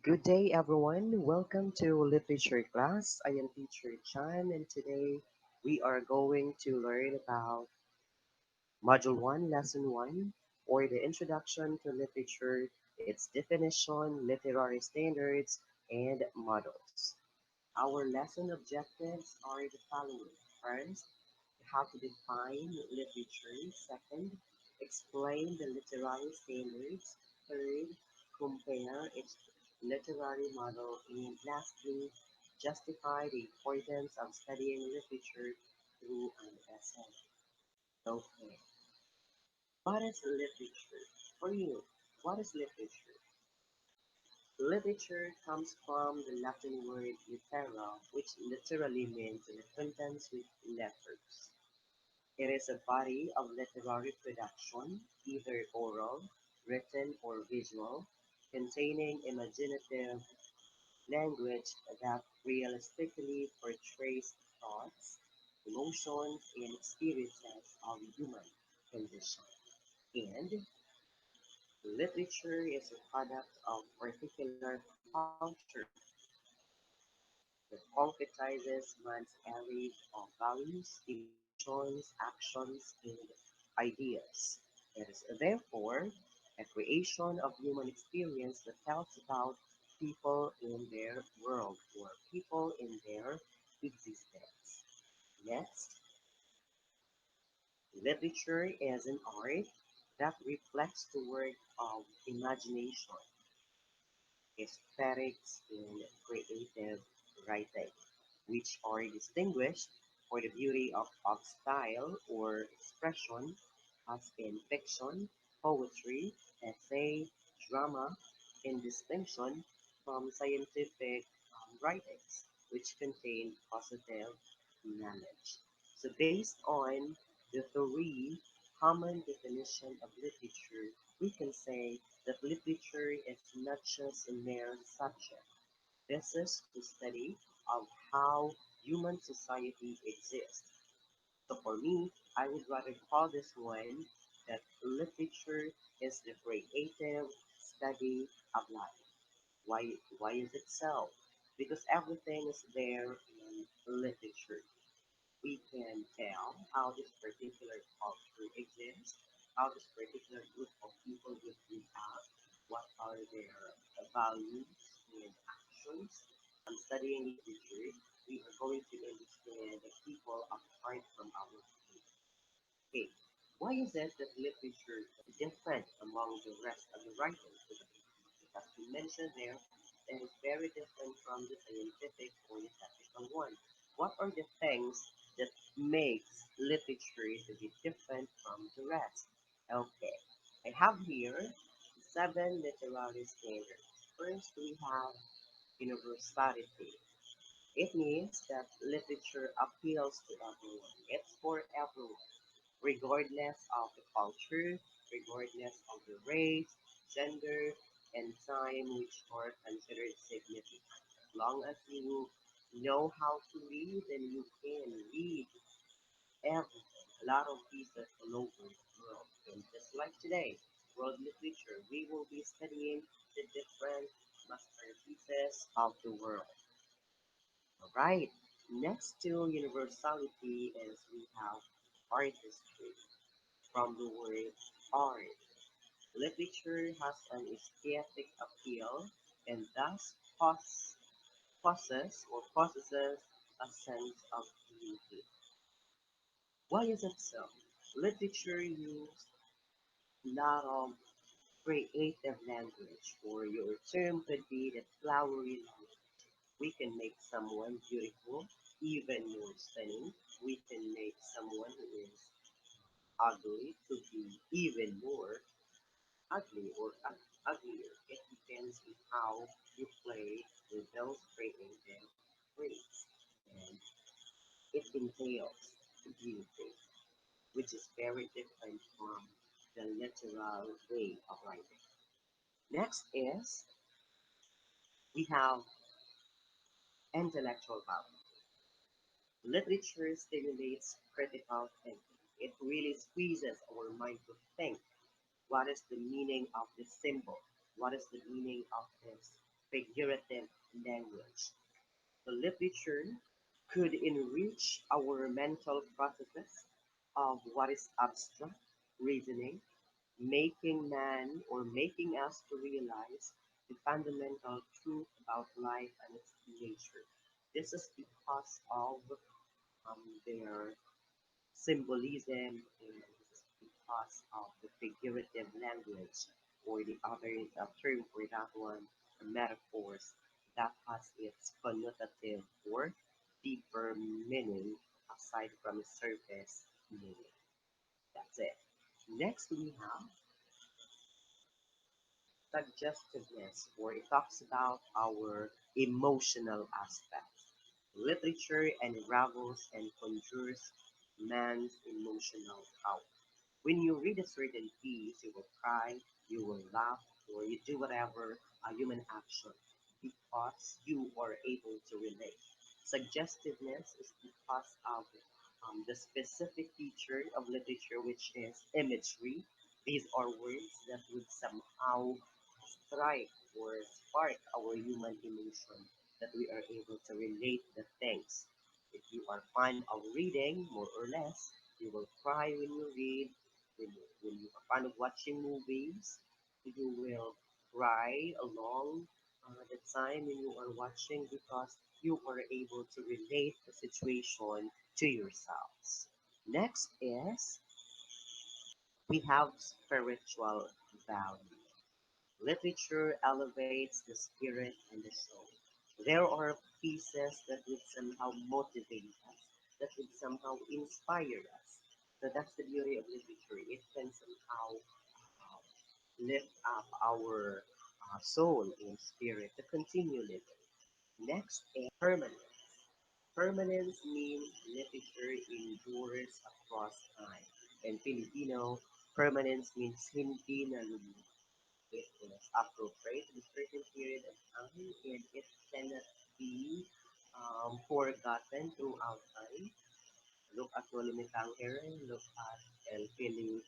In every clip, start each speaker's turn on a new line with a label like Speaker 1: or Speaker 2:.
Speaker 1: Good day, everyone. Welcome to Literature class. I am Teacher Chan, and today we are going to learn about Module 1, Lesson 1, or the Introduction to Literature, its definition, literary standards, and models. Our lesson objectives are the following. First, how to define literature. Second, explain the literary standards. Third, compare its literary model. And lastly, justify the importance of studying literature through an essay. Okay, what is literature? For you, what is literature? Literature comes from the Latin word litera, which literally means the contents with letters. It is a body of literary production, either oral, written, or visual, containing imaginative language that realistically portrays thoughts, emotions, and experiences of human condition. And literature is a product of particular culture that concretizes one's array of values, emotions, actions, and ideas. It is therefore a creation of human experience that tells about people in their world or people in their existence. Next, literature is an art that reflects the work of imagination, aesthetics, and creative writing, which are distinguished for the beauty of style or expression, as in fiction, poetry, essay, drama, in distinction from scientific writings, which contain positive knowledge. So, based on the three common definition of literature, we can say that literature is not just a mere subject. This is the study of how human society exists. So for me, I would rather call this one that literature is the creative study of life. Why is it so? Because everything is there in literature. We can tell how this particular culture exists, how this particular group of people would react, what are their values and actions. Studying literature, we are going to understand the people apart from our community. Okay, why is it that literature is different among the rest of the writings? As we mentioned there, it is very different from the scientific or the technical one. What are the things that makes literature to be different from the rest? Okay, I have here seven literary standards. First, we have universality. It means that literature appeals to everyone. It's for everyone, regardless of the culture, regardless of the race, gender, and time which are considered significant. As long as you know how to read, then you can read everything, a lot of pieces all over the world. And just like today, world literature, we will be studying the different masterpieces of the world. All right. Next to universality is we have artistry from the word art. Literature has an aesthetic appeal and thus possesses a sense of beauty. Why is it so? Literature uses a lot of creative language, or your term could be the flowery language. We can make someone beautiful, even more stunning. We can make someone who is ugly to be even more ugly or uglier. It depends on how you play with those creative traits. And it entails beauty, which is very different from the literal way of writing. Next is we have intellectual value. Literature stimulates critical thinking. It really squeezes our mind to think what is the meaning of this symbol? What is the meaning of this figurative language. The literature could enrich our mental processes of what is abstract reasoning, making us to realize the fundamental truth about life and its nature. This is because of their symbolism and this is because of the figurative language or the other term for that one, the metaphors that has its connotative or deeper meaning aside from surface meaning. That's it. Next we have suggestiveness, where it talks about our emotional aspects. Literature unravels and conjures man's emotional power. When you read a certain piece, you will cry, you will laugh, or you do whatever a human action because you are able to relate. Suggestiveness is because of the specific feature of literature, which is imagery. These are words that would somehow strike or spark our human emotion that we are able to relate the things. If you are fond of reading, more or less, you will cry when you read. When you are fond of watching movies, you will cry along the time when you are watching because you are able to relate the situation to yourselves. Next is we have spiritual value. Literature elevates the spirit and the soul. There are pieces that would somehow motivate us, that would somehow inspire us. So that's the beauty of literature. It can somehow lift up our soul and spirit to continue living. Next is permanence. Permanence means literature endures across time. In Filipino, permanence means hindi nalulungkot. It is appropriate in a certain period of time and it cannot be forgotten throughout time. Look at Lolimitang era, look at El Filibusterismo,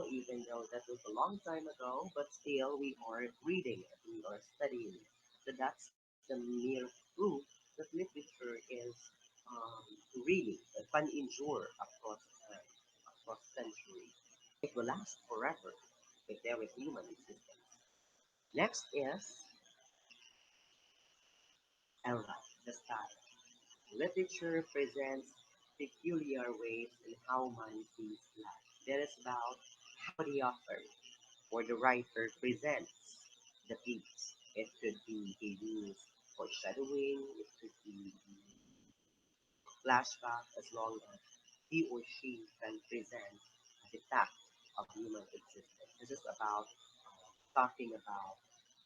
Speaker 1: even though that was a long time ago, but still we are reading it, we are studying it. So that's the mere proof that literature is really that can endure across time, across centuries. It will last forever if there is human existence. Next is era, the style. Literature presents peculiar ways in how man sees life. That is about how the author or the writer presents the piece. It could be a use foreshadowing, it could be flashback as long as he or she can present the fact of human existence. This is about talking about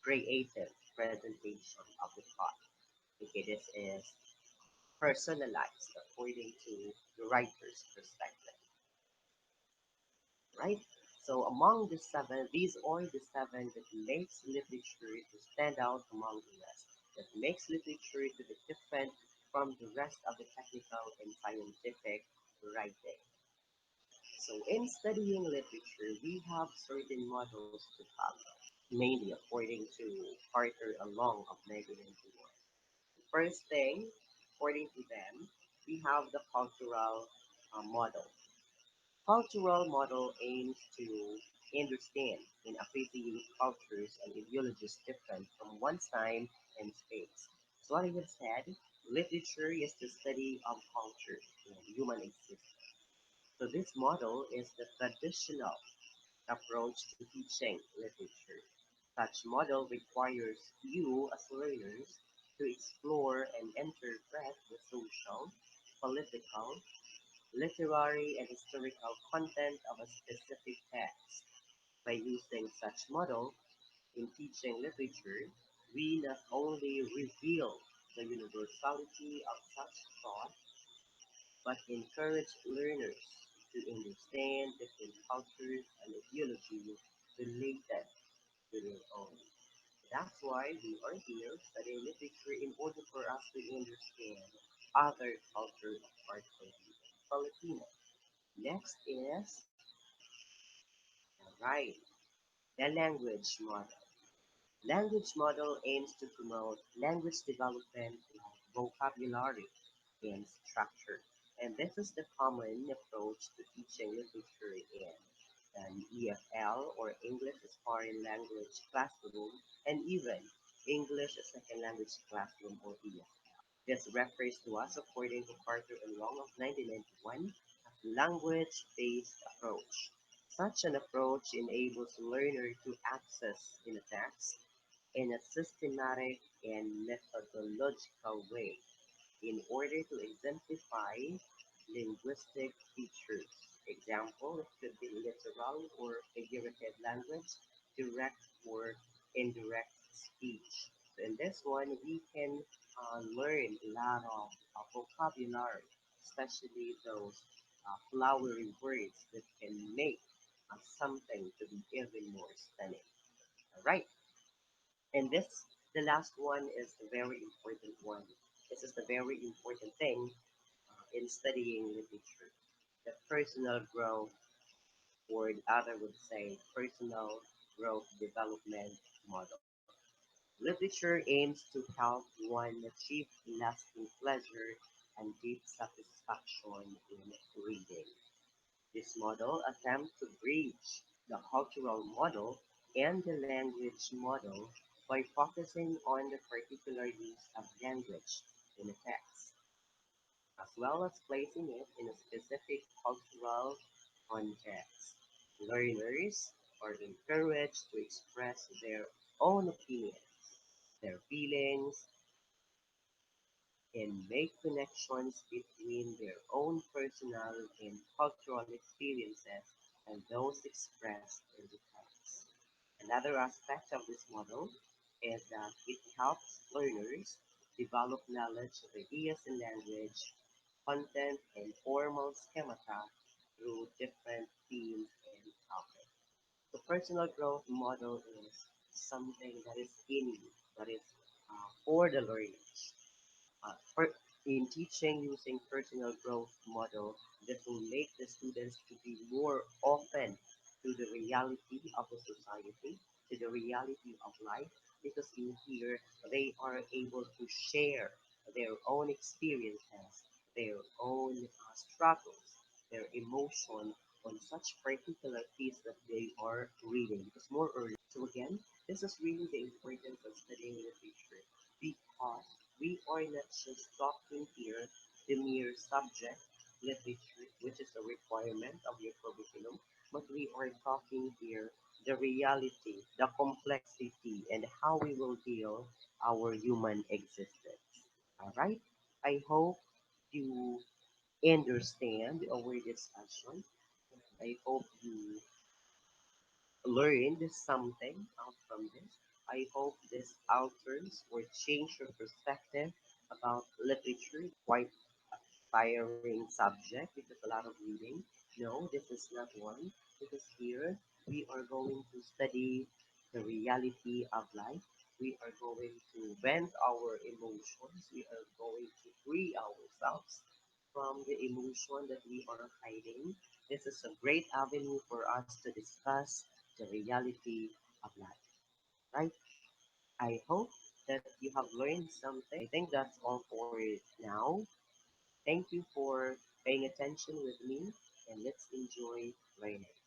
Speaker 1: creative presentation of the thought. Okay, this is personalized according to the writer's perspective, right? So among the seven, these are the seven that makes literature to stand out among the rest, that makes literature to be different from the rest of the technical and scientific writing. So in studying literature, we have certain models to follow, mainly according to Carter along of 1991. The first thing, according to them, we have the cultural model. Cultural model aims to understand and appreciate cultures and ideologies different from one's time and space. So what I have said, literature is the study of culture and human existence. So this model is the traditional approach to teaching literature. Such model requires you as learners to explore and interpret the social, political, literary, and historical content of a specific text. By using such model in teaching literature, we not only reveal the universality of such thought, but encourage learners to understand different cultures and ideologies related to their own. That's why we are here studying literature in order for us to understand other cultures apart from the Filipino. Next is, right, the language model. Language model aims to promote language development, vocabulary, and structure. And this is the common approach to teaching literature in an EFL or English as foreign language classroom and even English as second language classroom or EFL. This refers to us, according to Carter and Long of 1991, as language-based approach. Such an approach enables learner to access in a text in a systematic and methodological way in order to exemplify linguistic features. Example, it could be literal or figurative language, direct or indirect speech. So in this one, we can learn a lot of vocabulary, especially those flowery words that can make something to be even more stunning. All right, and this, the last one is the very important one. This is the very important thing in studying literature. The personal growth, or the other would say personal growth development model. Literature aims to help one achieve lasting pleasure and deep satisfaction in reading. This model attempts to bridge the cultural model and the language model by focusing on the particular use of language in a text, as well as placing it in a specific cultural context. Learners are encouraged to express their own opinions, their feelings, and make connections between their own personal and cultural experiences and those expressed in the text. Another aspect of this model is that it helps learners develop knowledge of ideas in language, content, and formal schemata through different themes and topics. The personal growth model is something that is in you, that is for the learners. In teaching using personal growth model, this will make the students to be more open to the reality of the society, to the reality of life, because in here they are able to share their own experiences, their own struggles, their emotion on such particular piece that they are reading. Because more early. So again, this is really the importance of studying literature because we are not just talking here the mere subject literature, which is a requirement of your curriculum, but we are talking here the reality, the complexity, and how we will deal our human existence. All right. I hope you understand our discussion. I hope you learned something out from this. I hope this alters or change your perspective about literature. Quite tiring subject because a lot of reading. No, this is not one because here we are going to study the reality of life. We are going to vent our emotions. We are going to free ourselves from the emotion that we are hiding. This is a great avenue for us to discuss the reality of life, right? I hope that you have learned something. I think that's all for now. Thank you for paying attention with me, and let's enjoy learning.